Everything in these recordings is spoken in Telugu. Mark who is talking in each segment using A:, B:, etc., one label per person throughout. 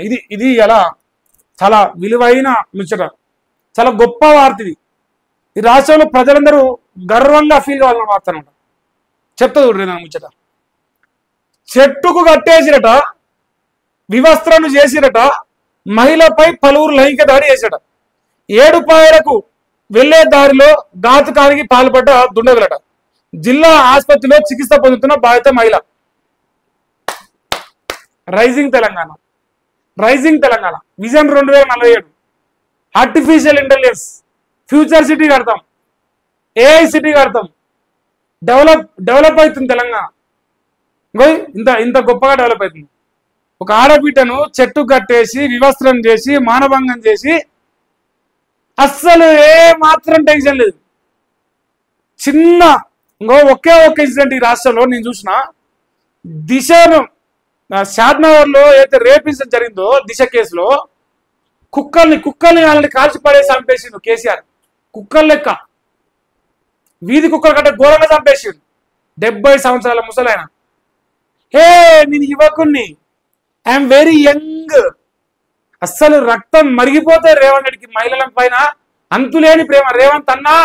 A: ఇది ఇది ఎలా చాలా విలువైన ముచ్చట, చాలా గొప్ప వార్త ఇది. ఈ రాష్ట్రంలో ప్రజలందరూ గర్వంగా ఫీల్ కావాలని వార్త అనమాట. చెప్తా చూడండి నా ముచ్చట. చెట్టుకు కట్టేసిరట, వివస్త్రను చేసిరట, మహిళపై పలువురు లైంగిక దాడి చేశాడ. 7 పాయలకు వెళ్లే దారిలో ఘాతుకానికి పాల్పడ్డ దుండగులట. జిల్లా ఆసుపత్రిలో చికిత్స పొందుతున్న బాధిత మహిళ. Rising Telangana, rising Telangana vision 2047, artificial intelligence, future city కడతాం, ఏఐ సిటీ కడతాం, డెవలప్ అవుతుంది తెలంగాణ. ఇంత ఇంత గొప్పగా డెవలప్ అవుతుంది. ఒక ఆడబిడ్డను చెట్టు కట్టేసి వివస్త్రం చేసి మానభంగం చేసి అస్సలు ఏ మాత్రం టెన్షన్ లేదు. చిన్న ఒకే ఒక్క ఇన్సిడెంట్ ఈ రాష్ట్రంలో నేను చూసిన. దిశను షాద్నగర్లో ఏదైతే రేప్ ఇన్సిడెంట్ జరిగిందో దిశ కేసులో కుక్కల్ని వాళ్ళని కాల్చి పడేసి చంపేసిండు కేసీఆర్. కుక్కలు లెక్క వీధి కుక్కల కంటే ఘోరంగా చంపేసిండు. 70 సంవత్సరాల ముసలాయన. హే నేను యువకుణ్ణి, ఐఎమ్ వెరీ యంగ్. అస్సలు రక్తం మరిగిపోతే రేవంత్ రెడ్డికి మహిళల పైన అంతులేని ప్రేమ. రేవంత్ అన్నా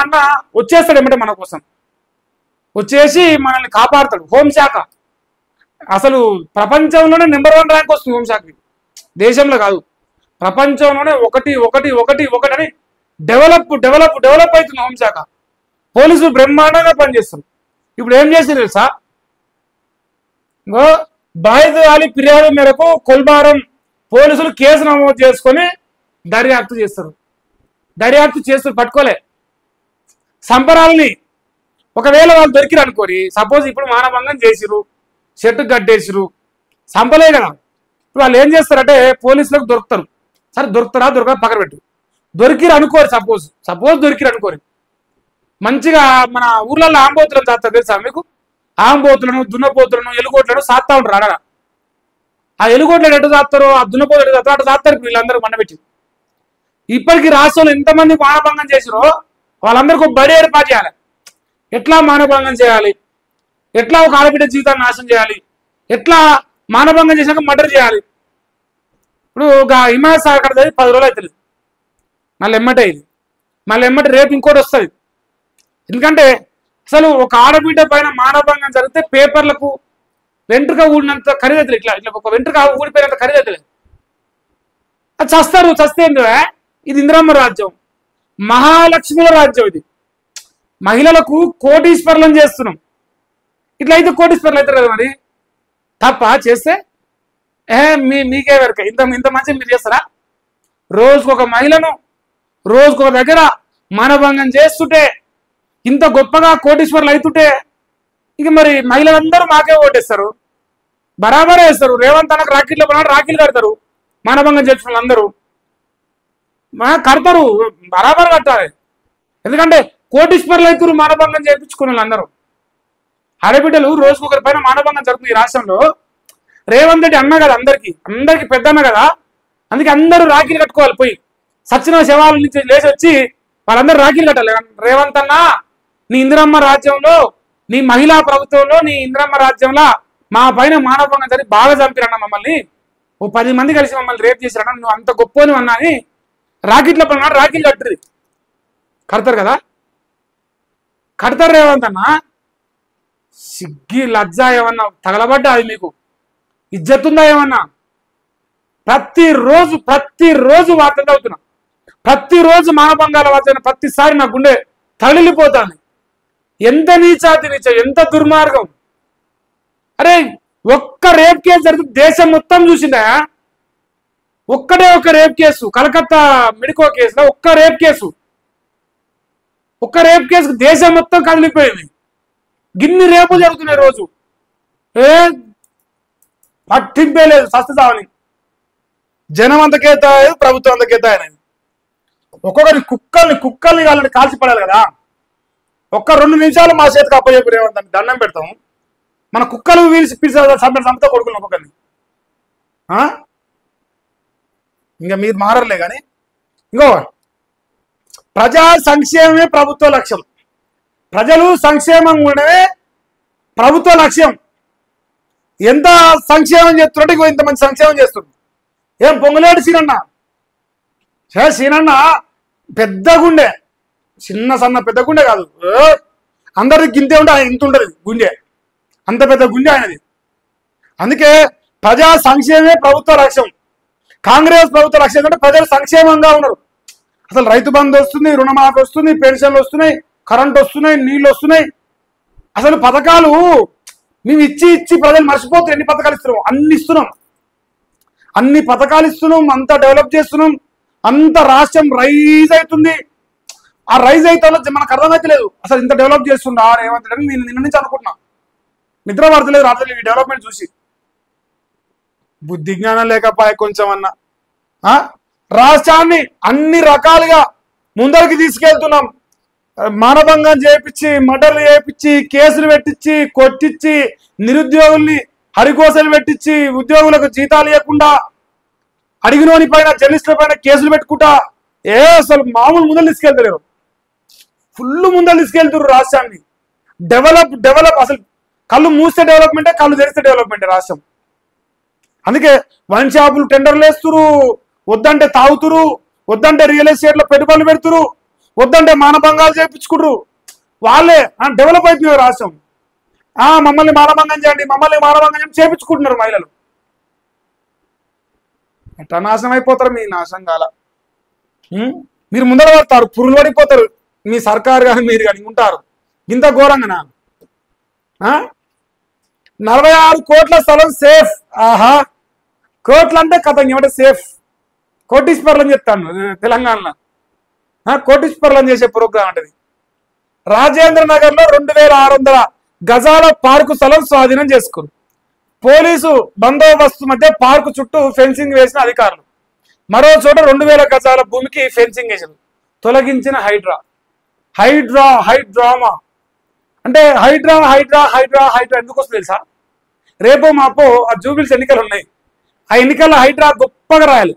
A: అన్న వచ్చేస్తాడు ఏమంటే మన కోసం వచ్చేసి మనల్ని కాపాడుతాడు. హోంశాఖ అసలు ప్రపంచంలోనే నెంబర్ 1 ర్యాంక్ వస్తుంది హోంశాఖకి. దేశంలో కాదు, ప్రపంచంలోనే ఒకటి అని డెవలప్ అవుతుంది హోంశాఖ. పోలీసులు బ్రహ్మాండంగా పనిచేస్తారు. ఇప్పుడు ఏం చేసింది తెలుసా? బాధితురాలి ఫిర్యాదు మేరకు కొల్బారం పోలీసులు కేసు నమోదు చేసుకొని దర్యాప్తు చేస్తారు. పట్టుకోలే సంబరాలని. ఒకవేళ వాళ్ళు దొరికిరు అనుకోరి, సపోజ్ ఇప్పుడు మానభంగం చేసిరు, చెట్టు గడ్డేసిరు, సంపలే కదా. ఇప్పుడు వాళ్ళు ఏం చేస్తారంటే పోలీసులకు దొరుకుతారు. సరే దొరకరా పక్కన పెట్టు. దొరికిరు అనుకోరు, సపోజ్ దొరికిరు అనుకోరి, మంచిగా మన ఊర్లలో ఆంబోతులను సాత్తారు తెలుసా మీకు? ఆంబోతులను, దున్నపోతులను, ఎలుగోట్లను సాత్తా ఉంటారు అడగా. ఆ ఎలుగోట్లను ఎటు సాత్తారో, ఆ దున్నపోతులు ఎటు సాత్తారో అటు సాత్తారు వీళ్ళందరూ మండబెట్టి. ఇప్పటికీ రాష్ట్రంలో ఎంతమంది మానభంగం చేసిరో వాళ్ళందరికీ ఒక బడి ఏర్పాటు చేయాలి. ఎట్లా మానభంగం చేయాలి, ఎట్లా ఒక ఆడబిడ్డ జీవితాన్ని నాశనం చేయాలి, ఎట్లా మానభంగం చేసినాక మర్డర్ చేయాలి. ఇప్పుడు హిమాయత్ సాగర్ 10 రోజులు అవుతుంది, మళ్ళీ ఎమ్మటే రేపు ఇంకోటి వస్తుంది. ఎందుకంటే అసలు ఒక ఆడబిడ్డ పైన మానభంగం జరిగితే పేపర్లకు వెంట్రుక ఊడినంత ఖరీదవుతుంది. ఇట్లా ఒక వెంట్రుక ఊడిపోయినంత ఖరీదవుతుంది. అది చస్తే ఇది ఇందిరమ్మ రాజ్యం, మహాలక్ష్ముల రాజ్యం. ఇది మహిళలకు కోటీశ్వరులను చేస్తున్నాం. ఇట్లా అయితే కోటీశ్వరులు అవుతారు కదా. మరి తప్ప చేస్తే మీకే వరకు ఇంత మంచి మీరు చేస్తారా? రోజుకొక మహిళను రోజుకొక దగ్గర మానభంగం చేస్తుంటే, ఇంత గొప్పగా కోటీశ్వరులు అవుతుంటే, ఇక మరి మహిళలందరూ మాకే ఓటేస్తారు, బరాబరే వేస్తారు. రేవంత్ అన్నకు రాఖీలు కడతారు. మానభంగం చేసిన వాళ్ళందరూ కడతారు, బరాబర్ కట్టాలి. ఎందుకంటే కోటీశ్వరులు అవుతారు మానభంగం చేయించుకున్న వాళ్ళందరూ. ఆడబిడ్డలు రోజుకొకరి పైన మానభంగం జరుగుతుంది ఈ రాష్ట్రంలో. రేవంత్ రెడ్డి అన్న కదా, అందరికి పెద్ద అన్న కదా, అందుకే అందరూ రాఖీలు కట్టుకోవాలి. పోయి సచిన శవాల నుంచి లేచి వచ్చి వాళ్ళందరూ రాఖీలు కట్టాలి. రేవంత్ అన్న, నీ ఇందిరమ్మ రాజ్యంలో, నీ మహిళా ప్రభుత్వంలో, నీ ఇందిరమ్మ రాజ్యంలో మా పైన మానభంగం జరిగి బాగా చంపిరన్న మమ్మల్ని, ఓ 10 మంది కలిసి మమ్మల్ని రేపు చేశారన్న, నువ్వు అంత గొప్పని అన్నా అని రాఖీలు కడతారు కదా. కడతారు. రేవంత్ అన్న సిగ్గి లజ్జ ఏమన్నా తగలబడ్డా? అది మీకు ఇజ్జతుందా ఏమన్నా? ప్రతిరోజు వార్తలు అవుతున్నా, ప్రతిరోజు మానభంగాల వార్త, ప్రతిసారి నా గుండె తగిలిపోతాను. ఎంత నీచాతి ఎంత దుర్మార్గం. అరే ఒక్క రేప్ కేసు జరిగితే దేశం మొత్తం చూసిందా? ఒక్క రేప్ కేసు, కలకత్తా మెడికో కేసులో ఒక్క రేప్ కేసు దేశం మొత్తం కదిలిపోయింది. గిన్ని రేపులు జరుగుతున్నాయి రోజు. పట్టింపే లేదు, సస్తదావని. జనం అంతకేతాయి, ప్రభుత్వం అంతకేతాయని. ఒక్కొక్కరి కుక్కల్ని వాళ్ళని కాల్చి పడాలి కదా. ఒక్క 2 నిమిషాలు మా చేతికి అప్పచెప్పి రేవంత్ అని దండం పెడతాం. మన కుక్కలు చంపుతా కొడుకులు ఒక్కొక్కరిని. ఇంకా మీరు మారలే కానీ. ఇంకో ప్రజా సంక్షేమమే ప్రభుత్వ లక్ష్యం. ప్రజలు సంక్షేమంగా ఉండడమే ప్రభుత్వ లక్ష్యం. ఎంత సంక్షేమం చేస్తున్నట్టు ఇంతమంది సంక్షేమం చేస్తున్నారు. ఏం పొంగలేడు సీనన్న, సీనన్న పెద్ద గుండె, చిన్న సన్న పెద్ద గుండె కాదు, అందరికి గింతే ఉంటే ఆయన ఇంత ఉంటుంది గుండె, అంత పెద్ద గుండె ఆయనది. అందుకే ప్రజా సంక్షేమమే ప్రభుత్వ లక్ష్యం. కాంగ్రెస్ ప్రభుత్వ లక్ష్యం ఏంటంటే ప్రజలు సంక్షేమంగా ఉన్నారు. అసలు రైతు బంధు వస్తుంది, రుణమాఫీ వస్తుంది, పెన్షన్లు వస్తున్నాయి, కరెంట్ వస్తున్నాయి, నీళ్ళు వస్తున్నాయి. అసలు పథకాలు మేము ఇచ్చి ఇచ్చి ప్రజలు మర్చిపోతే ఎన్ని పథకాలు ఇస్తున్నాం, అన్ని ఇస్తున్నాం, అన్ని పథకాలు ఇస్తున్నాం, అంత డెవలప్ చేస్తున్నాం, అంత రాష్ట్రం రైజ్ అవుతుంది. ఆ రైజ్ అయితే మనకు అర్థమైతలేదు అసలు ఇంత డెవలప్ చేస్తుండ రేవంత్ రెడ్డి. నేను నిన్న నుంచి అనుకుంటున్నా, నిద్ర పడతలేదు రాత్రి ఈ డెవలప్మెంట్ చూసి. బుద్ధి జ్ఞానం లేకపోయే కొంచెం అన్నా. రాష్ట్రాన్ని అన్ని రకాలుగా ముందరికి తీసుకెళ్తున్నాం. మానభంగం చేయించి, మర్డర్లు చేయించి, కేసులు పెట్టించి, కొట్టించి, నిరుద్యోగుల్ని హరికోసలు పెట్టించి, ఉద్యోగులకు జీతాలు ఇవ్వకుండా, అడిగినోని పైన జర్నలిస్టుల పైన కేసులు పెట్టుకుంటా అసలు మామూలు ముందరు తీసుకెళ్తలేరు. ఫుల్ ముందరు తీసుకెళ్తున్నారు రాష్ట్రాన్ని. డెవలప్ అసలు కళ్ళు మూస్తే డెవలప్మెంటే, కళ్ళు తెరిస్తే డెవలప్మెంటే రాష్ట్రం. అందుకే వైన్ షాపులు టెండర్లు వేస్తురు, వద్దంటే తాగుతురు, వద్దంటే రియల్ ఎస్టేట్లో పెట్టుబడులు పెడుతురు, వద్దంటే మానభంగాలు చేయించుకుంటారు. వాళ్ళే డెవలప్ అవుతుంది రాష్ట్రం. మమ్మల్ని మానభంగం చేయండి, మమ్మల్ని మానభంగం చేయండి చేయించుకుంటున్నారు మహిళలు. ఎట్లా నాశనం అయిపోతారు? మీ నాశనం కాల మీరు ముందర పడతారు, పురుగులు పడిపోతారు. మీ సర్కారు కానీ మీరు కానీ ఉంటారు ఇంత ఘోరంగా. 46 కోట్ల స్థలం సేఫ్. ఆహా, కోట్లు అంటే కథ ఏమంటే సేఫ్. కోటీశ్వర్లని చెప్తాను తెలంగాణలో, కోటీశ్వర్లని చేసే ప్రోగ్రాం అంటది. రాజేంద్ర నగర్ లో 2600 గజాల పార్కు స్థలం స్వాధీనం చేసుకున్నారు. పోలీసు బందోబస్తు మధ్య పార్కు చుట్టూ ఫెన్సింగ్ వేసిన అధికారులు. మరో చోట 2000 గజాల భూమికి ఫెన్సింగ్ వేసారు. తొలగించిన హైడ్రామా అంటే హైడ్రా ఎందుకు వస్తుంది తెలుసా? రేపో మాపో ఆ జూబిల్స్ ఎన్నికలు ఉన్నాయి. ఆ ఎన్నికల్లో హైడ్రా గొప్పగా రాయాలి.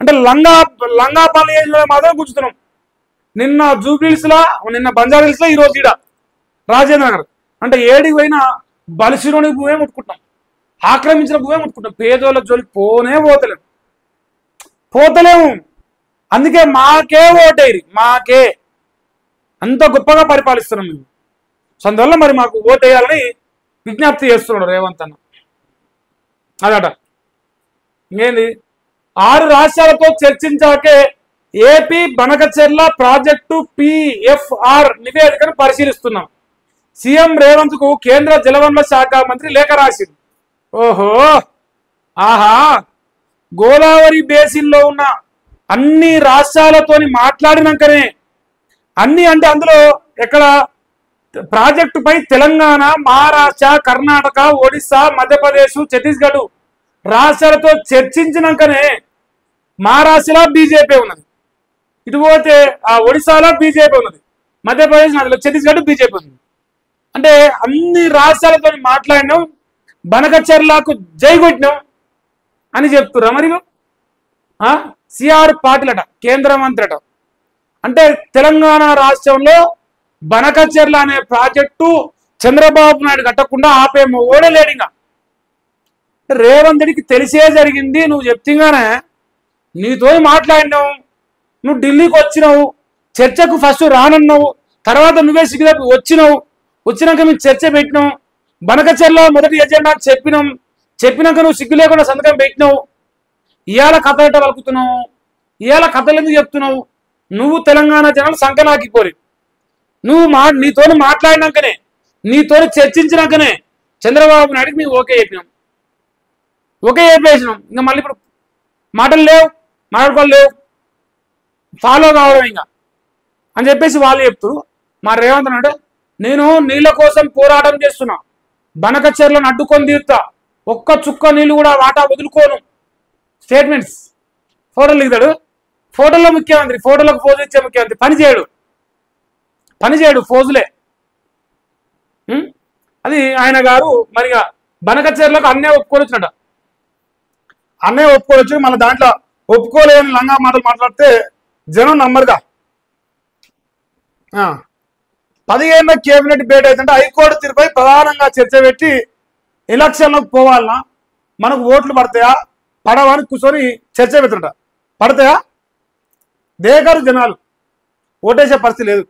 A: అంటే లంగా పనులు చేసిన మాత్రం కూర్చుతున్నాం. నిన్న జూబిల్స్ లా, నిన్న బంజారాహిల్స్ లో, ఈ రోజు ఈడ రాజేంద్ర నగర్. అంటే ఏడికి పోయినా బలిసిరోని భూమే ముట్టుకుంటాం, ఆక్రమించిన భూమే ముట్టుకుంటాం. పేదోళ్ళ జోలికి పోతలేము. అందుకే మాకే ఓటేరి, మాకే అంత గొప్పగా పరిపాలిస్తున్నాం మేము. సో అందువల్ల మరి మాకు ఓటేయాలని విజ్ఞప్తి చేస్తున్నాడు రేవంత్ అన్న. అదట ఇంకేంది, 6 రాష్ట్రాలతో చర్చించాకే ఏపీ బనకచెర్ల ప్రాజెక్టు PFR నివేదికను పరిశీలిస్తున్నాం. సీఎం రేవంత్ కు కేంద్ర జలవనరుల శాఖ మంత్రి లేఖ రాసింది. ఓహో, ఆహా, గోదావరి బేసిన్ లో ఉన్న అన్ని రాష్ట్రాలతోని మాట్లాడినాకనే అన్ని అంటే అందులో ఎక్కడ ప్రాజెక్టు పై తెలంగాణ, మహారాష్ట్ర, కర్ణాటక, ఒడిశా, మధ్యప్రదేశ్, ఛత్తీస్గఢ్ రాష్ట్రాలతో చర్చించినాకనే మహారాష్ట్రలో బీజేపీ ఉన్నది, ఇటు పోతే ఆ ఒడిశాలో బీజేపీ ఉన్నది, మధ్యప్రదేశ్, ఛత్తీస్గఢ్ బీజేపీ ఉంది. అంటే అన్ని రాష్ట్రాలతో మాట్లాడినాం, బనకచెర్లకు జై కొట్టినాం అని చెప్తున్నా. మరి సిఆర్ పాటిల్ అట కేంద్ర మంత్రి అట. అంటే తెలంగాణ రాష్ట్రంలో బనకచెర్ల అనే ప్రాజెక్టు చంద్రబాబు నాయుడు కట్టకుండా ఆపేమో ఓడలేడిగా. రేవంత్ రెడ్డికి తెలిసే జరిగింది. నువ్వు చెప్తేగానే నీతో మాట్లాడినావు, నువ్వు ఢిల్లీకి వచ్చినావు, చర్చకు ఫస్ట్ రానన్నావు, తర్వాత నువ్వే సిగ్గుదప్పి వచ్చినాక మేము చర్చ పెట్టినాం, బనకచెర్ల మొదటి ఎజెండా చెప్పినాక నువ్వు సిగ్గు లేకుండా సంతకం పెట్టినావు. ఇవాళ కథ ఎట్ట పలుకుతున్నావు, ఇవాళ కథలు ఎందుకు చెప్తున్నావు? నువ్వు తెలంగాణ జనాలు సంకనాకిపోరి. నువ్వు నీతో మాట్లాడినాకనే, నీతో చర్చించినాకనే చంద్రబాబు నాయుడికి మేము ఓకే చెప్పినాం, ఓకే చెప్పేసినాం. ఇంకా మళ్ళీ ఇప్పుడు మాటలు లేవు, మాట్లాడుకోవాలి లేవు, ఫాలో కావడం ఇంకా అని చెప్పేసి వాళ్ళు చెప్తారు. మా రేవంత్ అంటే నేను నీళ్ళ కోసం పోరాటం చేస్తున్నా, బనకచెర్లను అడ్డుకొని తీరుతా, ఒక్క చుక్క నీళ్ళు కూడా వాటా వదులుకోను. స్టేట్మెంట్స్ ఫోటోలు దిగుతాడు. ఫోటోలో ముఖ్యమంత్రి, ఫోటోలకు ఫోజు ఇచ్చే ముఖ్యమంత్రి. పని చేయడు ఫోజులే. అది ఆయన గారు మరిగా బనకచెర్లకు అన్నయ్య ఒప్పుకొని వచ్చినట. అన్నయ్య ఒప్పుకొని వచ్చి మన దాంట్లో ఒప్పుకోలేని లంగా మాటలు మాట్లాడితే జనం నమ్మరుగా. 15 కేబినెట్ భేటీ అవుతుంటే హైకోర్టు తీరుపై ప్రధానంగా చర్చ పెట్టి ఎలక్షన్లకు పోవాలన్నా మనకు ఓట్లు పడతాయా పడవా అని కూర్చొని చర్చ పెడుతుంట. పడతాయా? దేగారు జనాలు ఓటేసే పరిస్థితి లేదు.